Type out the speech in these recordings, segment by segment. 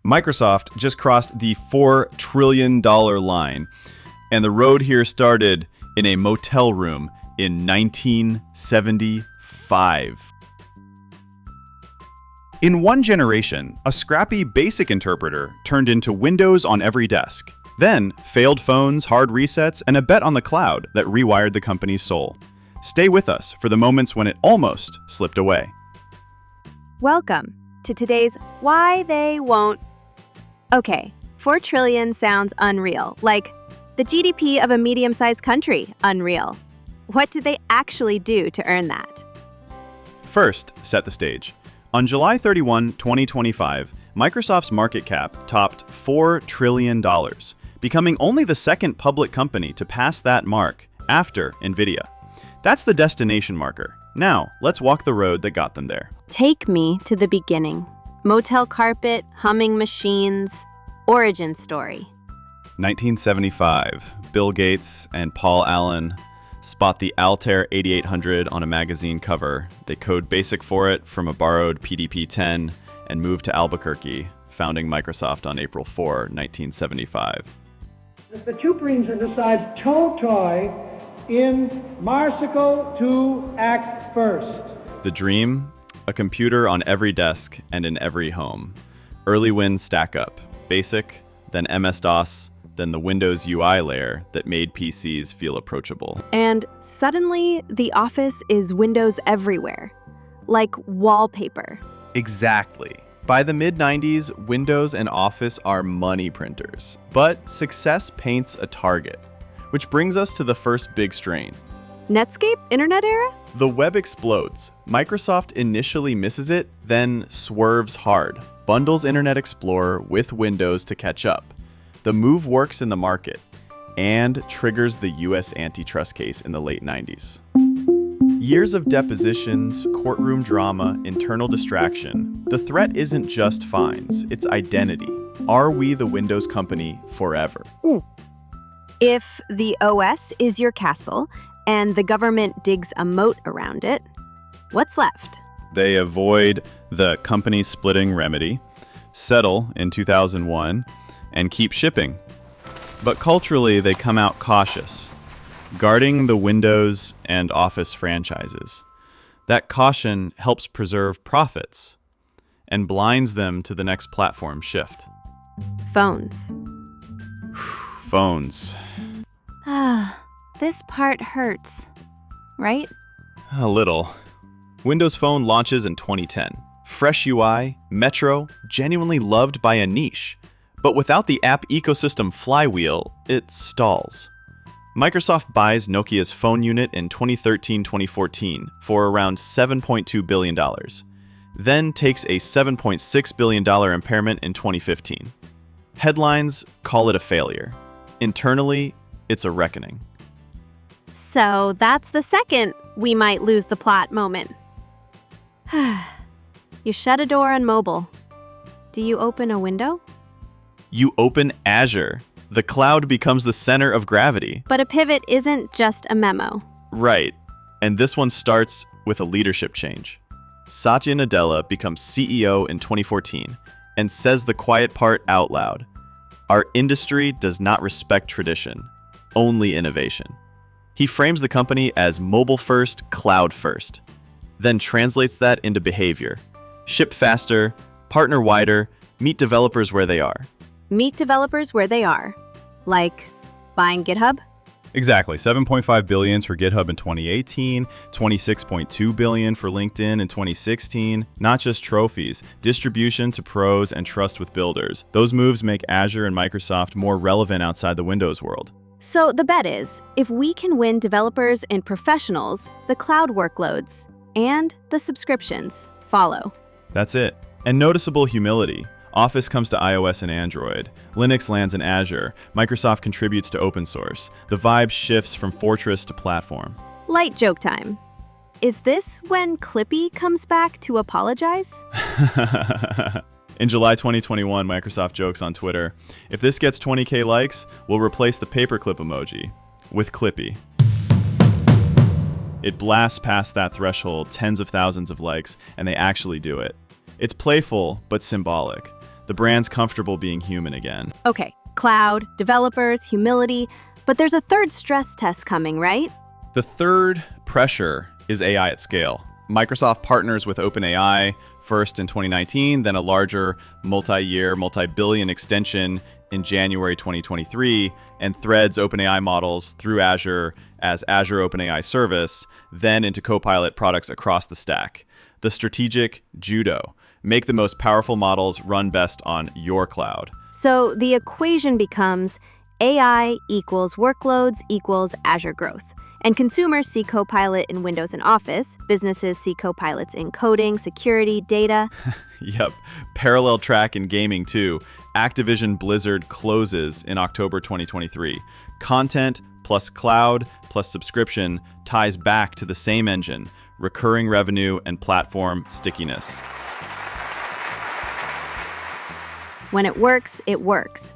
Microsoft just crossed the $4 trillion line, and the road here started in a motel room in 1975. In one generation, a scrappy BASIC interpreter turned into Windows on every desk. Then, failed phones, hard resets, and a bet on the cloud that rewired the company's soul. Stay with us for the moments when it almost slipped away. Welcome to today's Why They Won't. Okay, 4 trillion sounds unreal, like the GDP of a medium-sized country, unreal. What did they actually do to earn that? First, set the stage. On July 31, 2025, Microsoft's market cap topped $4 trillion, becoming only the second public company to pass that mark after nvidia. That's the destination marker. Now, let's walk the road that got them there. Take me to the beginning. Motel carpet, humming machines, origin story. 1975, Bill Gates and Paul Allen spot the Altair 8800 on a magazine cover. They code BASIC for it from a borrowed PDP-10 and move to Albuquerque, founding Microsoft on April 4, 1975. The two brains decide toy in Marsico to act first. The dream? A computer on every desk and in every home. Early wins stack up. BASIC, then MS-DOS, then the Windows UI layer that made PCs feel approachable. And suddenly, the office is Windows everywhere, like wallpaper. Exactly. By the mid-90s, Windows and Office are money printers. But success paints a target, which brings us to the first big strain. Netscape? Internet era? The web explodes. Microsoft initially misses it, then swerves hard, bundles Internet Explorer with Windows to catch up. The move works in the market and triggers the US antitrust case in the late 90s. Years of depositions, courtroom drama, internal distraction. The threat isn't just fines, it's identity. Are we the Windows company forever? If the OS is your castle and the government digs a moat around it, what's left? They avoid the company splitting remedy, settle in 2001, and keep shipping. But culturally, they come out cautious, guarding the Windows and Office franchises. That caution helps preserve profits and blinds them to the next platform shift. Phones. Phones. This part hurts, right? A little. Windows Phone launches in 2010. Fresh UI, Metro, genuinely loved by a niche. But without the app ecosystem flywheel, it stalls. Microsoft buys Nokia's phone unit in 2013-2014 for around $7.2 billion, then takes a $7.6 billion impairment in 2015. Headlines call it a failure. Internally, it's a reckoning. So that's the second we might lose the plot moment. You shut a door on mobile. Do you open a window? You open Azure. The cloud becomes the center of gravity. But a pivot isn't just a memo. Right. And this one starts with a leadership change. Satya Nadella becomes CEO in 2014 and says the quiet part out loud. Our industry does not respect tradition, only innovation. He frames the company as mobile first, cloud first, then translates that into behavior. Ship faster, partner wider, meet developers where they are. Meet developers where they are. Like buying GitHub? Exactly. $7.5 billion for GitHub in 2018, $26.2 billion for LinkedIn in 2016. Not just trophies, distribution to pros and trust with builders. Those moves make Azure and Microsoft more relevant outside the Windows world. So the bet is, if we can win developers and professionals, the cloud workloads and the subscriptions follow. That's it. And noticeable humility. Office comes to iOS and Android. Linux lands in Azure. Microsoft contributes to open source. The vibe shifts from fortress to platform. Light joke time. Is this when Clippy comes back to apologize? In July 2021, Microsoft jokes on Twitter, if this gets 20K likes, we'll replace the paperclip emoji with Clippy. It blasts past that threshold, tens of thousands of likes, and they actually do it. It's playful, but symbolic. The The brand's comfortable being human again. Okay, cloud, developers, humility, but there's a third stress test coming, right? The third pressure is AI at scale. Microsoft partners with OpenAI first in 2019, then a larger multi-year, multi-billion extension in January 2023, and threads OpenAI models through Azure as Azure OpenAI Service, then into Copilot products across the stack. The strategic judo. Make the most powerful models run best on your cloud. So the equation becomes AI equals workloads equals Azure growth. And consumers see Copilot in Windows and Office. Businesses see Copilots in coding, security, data. Yep. Parallel track in gaming too. Activision Blizzard closes in October 2023. Content plus cloud plus subscription ties back to the same engine, recurring revenue and platform stickiness. When it works, it works.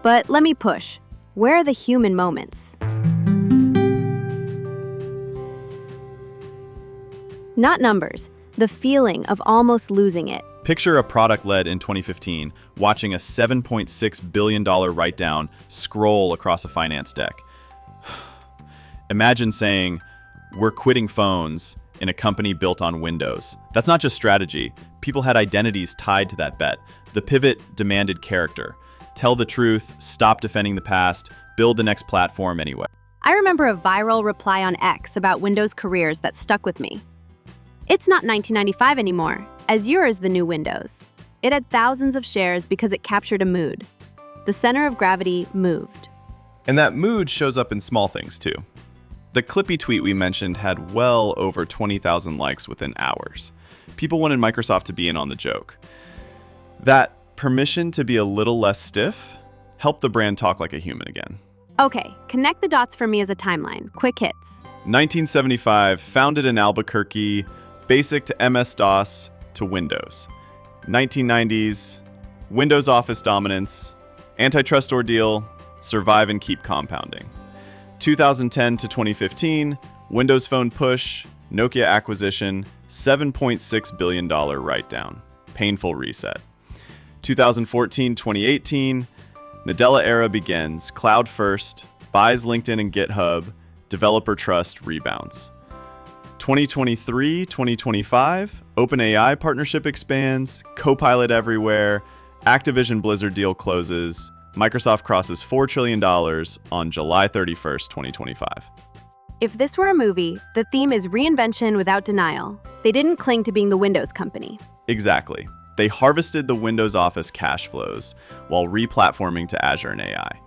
But let me push. Where are the human moments? Not numbers, the feeling of almost losing it. Picture a product led in 2015, watching a $7.6 billion write-down scroll across a finance deck. Imagine saying, "We're quitting phones," in a company built on Windows. That's not just strategy. People had identities tied to that bet. The pivot demanded character. Tell the truth, stop defending the past, build the next platform anyway. I remember a viral reply on X about Windows careers that stuck with me. It's not 1995 anymore. Azure is the new Windows. It had thousands of shares because it captured a mood. The center of gravity moved. And that mood shows up in small things too. The Clippy tweet we mentioned had well over 20,000 likes within hours. People wanted Microsoft to be in on the joke. That permission to be a little less stiff helped the brand talk like a human again. Okay, connect the dots for me as a timeline. Quick hits. 1975, founded in Albuquerque, basic to MS-DOS to Windows. 1990s, Windows Office dominance, antitrust ordeal, survive and keep compounding. 2010 to 2015, Windows Phone push, Nokia acquisition, $7.6 billion write-down. Painful reset. 2014-2018, Nadella era begins, cloud first, buys LinkedIn and GitHub, developer trust rebounds. 2023-2025, OpenAI partnership expands, Copilot everywhere, Activision-Blizzard deal closes, Microsoft crosses $4 trillion on July 31st, 2025. If this were a movie, the theme is reinvention without denial. They didn't cling to being the Windows company. Exactly. They harvested the Windows Office cash flows while replatforming to Azure and AI.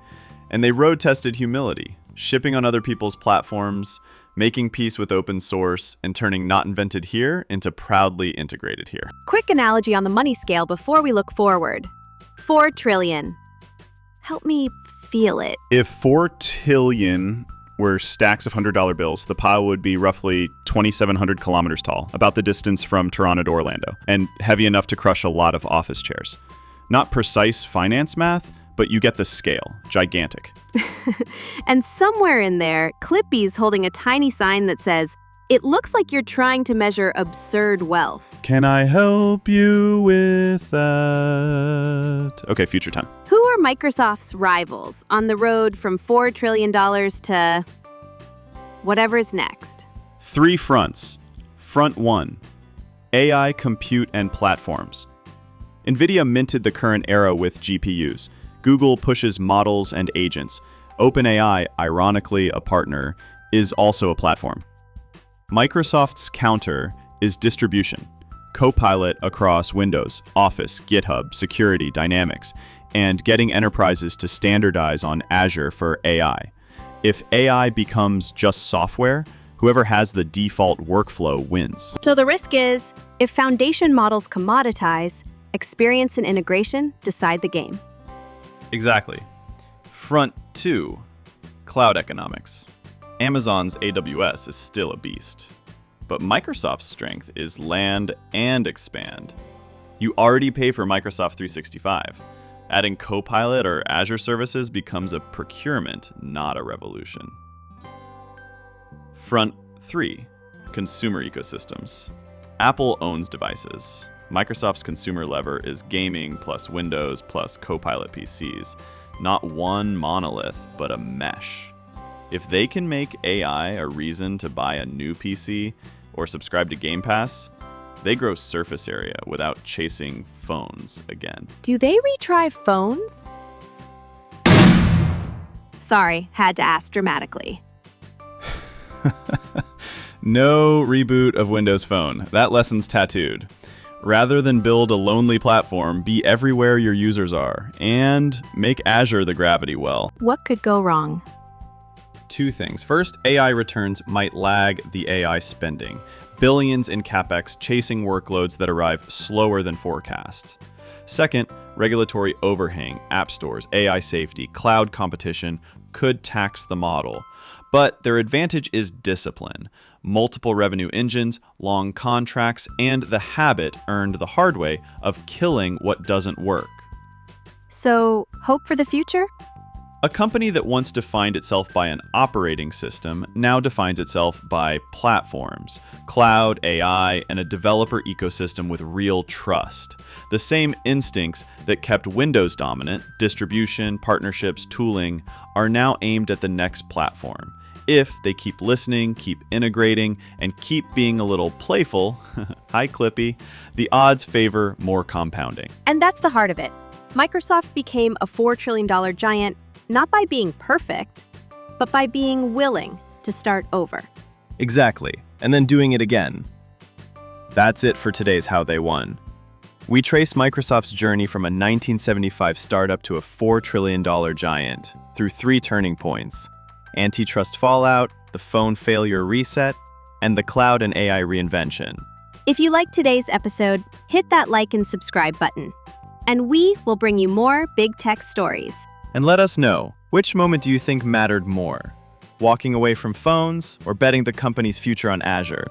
And they road-tested humility, shipping on other people's platforms, making peace with open source, and turning not invented here into proudly integrated here. Quick analogy on the money scale before we look forward. 4 trillion. Help me feel it. If 4 trillion were stacks of $100 bills, the pile would be roughly 2,700 kilometers tall, about the distance from Toronto to Orlando, and heavy enough to crush a lot of office chairs. Not precise finance math, but you get the scale. Gigantic. And somewhere in there, Clippy's holding a tiny sign that says, "It looks like you're trying to measure absurd wealth." Can I help you with that? Okay, future time. Who are Microsoft's rivals on the road from $4 trillion to whatever's next? 3 fronts. Front 1, AI, compute, and platforms. NVIDIA minted the current era with GPUs. Google pushes models and agents. OpenAI, ironically a partner, is also a platform. Microsoft's counter is distribution. Copilot across Windows, Office, GitHub, security, Dynamics, and getting enterprises to standardize on Azure for AI. If AI becomes just software, whoever has the default workflow wins. So the risk is, if foundation models commoditize, experience and integration decide the game. Exactly. Front 2, cloud economics. Amazon's AWS is still a beast, but Microsoft's strength is land and expand. You already pay for Microsoft 365. Adding Copilot or Azure services becomes a procurement, not a revolution. Front 3, consumer ecosystems. Apple owns devices. Microsoft's consumer lever is gaming plus Windows plus Copilot PCs. Not one monolith, but a mesh. If they can make AI a reason to buy a new PC or subscribe to Game Pass, they grow surface area without chasing phones again. Do they retry phones? Sorry, had to ask dramatically. No reboot of Windows Phone. That lesson's tattooed. Rather than build a lonely platform, be everywhere your users are, and make Azure the gravity well. What could go wrong? Two things. First, AI returns might lag the AI spending. Billions in CapEx chasing workloads that arrive slower than forecast. Second, regulatory overhang, app stores, AI safety, cloud competition could tax the model. But their advantage is discipline. Multiple revenue engines, long contracts, and the habit earned the hard way of killing what doesn't work. So, hope for the future? A company that once defined itself by an operating system now defines itself by platforms, cloud, AI, and a developer ecosystem with real trust. The same instincts that kept Windows dominant, distribution, partnerships, tooling, are now aimed at the next platform. If they keep listening, keep integrating, and keep being a little playful, hi Clippy, the odds favor more compounding. And that's the heart of it. Microsoft became a $4 trillion giant not by being perfect, but by being willing to start over. Exactly, and then doing it again. That's it for today's How They Won. We trace Microsoft's journey from a 1975 startup to a $4 trillion giant through 3 turning points: antitrust fallout, the phone failure reset, and the cloud and AI reinvention. If you liked today's episode, hit that like and subscribe button. And we will bring you more big tech stories. And let us know, which moment do you think mattered more? Walking away from phones or betting the company's future on Azure?